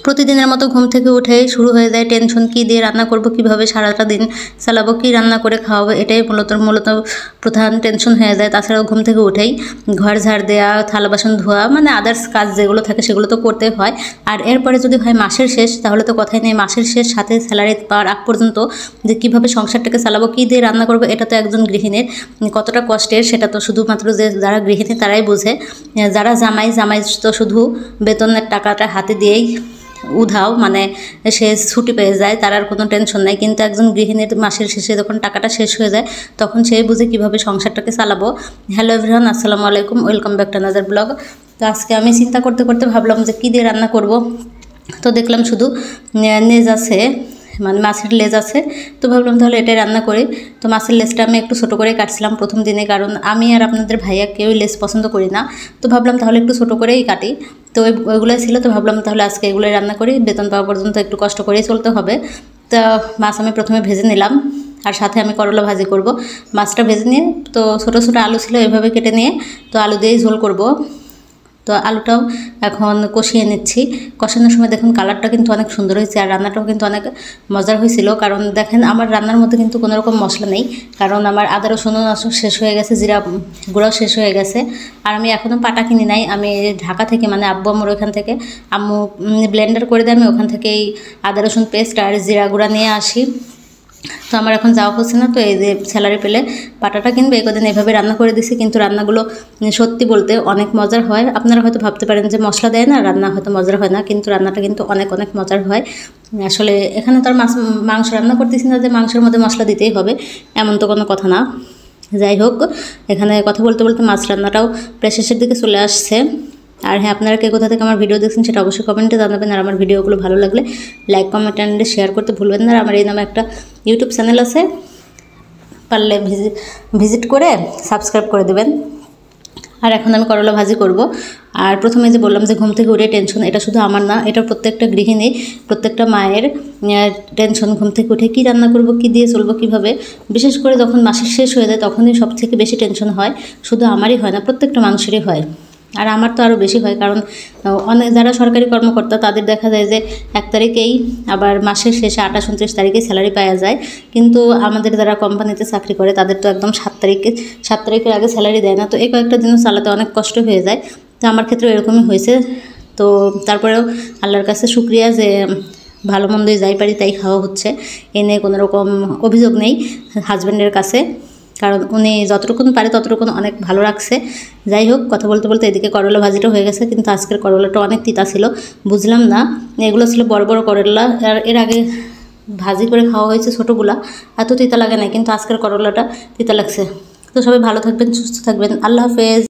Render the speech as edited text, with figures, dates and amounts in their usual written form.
প্রতিদিনের মতো ঘুম থেকে উঠে শুরু হয়ে যায় টেনশন, কী দিয়ে রান্না করব, কিভাবে সারাটা দিন চালাবো, কী রান্না করে খাওয়াবো, এটাই মূলত প্রধান টেনশন হয়ে যায়। তাছাড়াও ঘুম থেকে উঠেই ঘর ঝাড় দেওয়া, থালা বাসন ধোয়া, মানে আদার্স কাজ যেগুলো থাকে সেগুলো তো করতে হয়। আর এরপরে যদি হয় মাসের শেষ, তাহলে তো কথাই নেই, মাসের শেষ সাথে স্যালারি পাওয়ার আগ পর্যন্ত যে কীভাবে সংসারটাকে চালাবো, কী দিয়ে রান্না করবো, এটা তো একজন গৃহিণীর কতটা কষ্টের সেটা তো শুধুমাত্র যে যারা গৃহিণী তারাই বোঝে। যারা জামাই তো শুধু বেতনের টাকাটা হাতে দিয়েই উধাও, মানে সে ছুটি পেয়ে যায়, তার আর কোনো টেনশন নাই। কিন্তু একজন গৃহিণীর মাসের শেষে যখন টাকাটা শেষ হয়ে যায় তখন সেই বুঝে কীভাবে সংসারটাকে চালাবো। হ্যালো এভরিওয়ান, আসসালামু আলাইকুম, welcome back to another blog. তো আজকে আমি চিন্তা করতে করতে ভাবলাম যে কী দিয়ে রান্না করব। তো দেখলাম শুধু লেজ আছে, মানে মাছের লেজ আছে, তো ভাবলাম তাহলে এটাই রান্না করি। তো মাছের লেজটা আমি একটু ছোটো করে কাটছিলাম প্রথম দিনে, কারণ আমি আর আপনাদের ভাইয়া কেউই লেজ পছন্দ করি না। তো ভাবলাম তাহলে একটু ছোটো করেই কাটি। তো ওইগুলোই ছিল, তো ভাবলাম তাহলে আজকে এগুলোই রান্না করি, বেতন পাওয়া পর্যন্ত একটু কষ্ট করেই চলতে হবে। তো মাছ আমি প্রথমে ভেজে নিলাম, আর সাথে আমি করলা ভাজি করব। মাছটা ভেজে নিয়ে তো ছোটো ছোটো আলু ছিল এভাবে কেটে নিয়ে তো আলু দিয়েই ঝোল করব। তো আলুটাও এখন কষিয়ে নিচ্ছি। কষানোর সময় দেখুন কালারটা কিন্তু অনেক সুন্দর হয়েছে, আর রান্নাটাও কিন্তু অনেক মজার হয়েছিল। কারণ দেখেন আমার রান্নার মধ্যে কিন্তু কোনো রকম মশলা নেই, কারণ আমার আদা রসুন শেষ হয়ে গেছে, জিরা গুঁড়াও শেষ হয়ে গেছে। আর আমি এখনও পাটা কিনি নাই, আমি ঢাকা থেকে, মানে আব্বু আম্মুর ওখান থেকে, আম্মু ব্লেন্ডার করে দেয়, আমি ওখান থেকেই আদা রসুন পেস্ট আর জিরা গুঁড়া নিয়ে আসি। তো আমার এখন যাওয়া হচ্ছে না, তো এই যে স্যালারি পেলে পাটাটা কিনবে, এই কদিন এভাবে রান্না করে দিছি। কিন্তু রান্নাগুলো সত্যি বলতে অনেক মজার হয়। আপনারা হয়তো ভাবতে পারেন যে মশলা দেয় না, রান্না হয়তো মজার হয় না, কিন্তু রান্নাটা কিন্তু অনেক অনেক মজার হয়। আসলে এখানে তো আর মাংস রান্না করতেছি না যে মাংসের মধ্যে মশলা দিতেই হবে, এমন তো কোনো কথা না। যাই হোক, এখানে কথা বলতে বলতে মাছ রান্নাটাও প্রায় শেষের দিকে চলে আসছে। আর হ্যাঁ, আপনারা কে কোথা থেকে আমার ভিডিও দেখছেন সেটা অবশ্যই কমেন্টে জানাবেন। আর আমার ভিডিওগুলো ভালো লাগলে লাইক, কমেন্ট অ্যান্ড শেয়ার করতে ভুলবেন না। আর আমার এই নামে একটা ইউটিউব চ্যানেল আছে, পারলে ভিজিট করে সাবস্ক্রাইব করে দেবেন। আর এখন আমি করলা ভাজি করব। আর প্রথমে যে বললাম যে ঘুম থেকে উঠে টেনশন, এটা শুধু আমার না, এটা প্রত্যেকটা গৃহিণী, প্রত্যেকটা মায়ের টেনশন। ঘুম থেকে উঠে কী রান্না করব, কী দিয়ে চলবো, কীভাবে। বিশেষ করে যখন মাসের শেষ হয়ে যায় তখনই সব থেকে বেশি টেনশন হয়। শুধু আমারই হয় না, প্রত্যেকটা মানুষেরই হয়। আর আমার তো আরও বেশি হয়, কারণ অনেক যারা সরকারি কর্মকর্তা তাদের দেখা যায় যে 1 তারিখেই, আবার মাসের শেষে 28, 29 তারিখে স্যালারি পাওয়া যায়। কিন্তু আমাদের যারা কোম্পানিতে চাকরি করে তাদের তো একদম 7 তারিখের আগে স্যালারি দেয় না। তো এই কয়েকটা দিনও চালাতে অনেক কষ্ট হয়ে যায়। তো আমার ক্ষেত্রে এরকমই হয়েছে। তো তারপরেও আল্লাহর কাছে শুকরিয়া যে ভালো মন্দই যাই পারি তাই খাওয়া হচ্ছে, এ নিয়ে কোনো রকম অভিযোগ নেই হাজব্যান্ডের কাছে, কারণ উনি যতটুকুন পারে ততটুকুন অনেক ভালো রাখছে। যাই হোক, কথা বলতে বলতে এদিকে করলা ভাজিটা হয়ে গেছে, কিন্তু আজকের করলাটা অনেক তিতা ছিল, বুঝলাম না। এগুলো ছিল বড় বড় করলা, আর এর আগে ভাজি করে খাওয়া হয়েছে ছোটোগুলা, এত তিতা লাগে না, কিন্তু আজকের করলাটা তিতা লাগছে। তো সবাই ভালো থাকবেন, সুস্থ থাকবেন, আল্লাহ হাফেজ।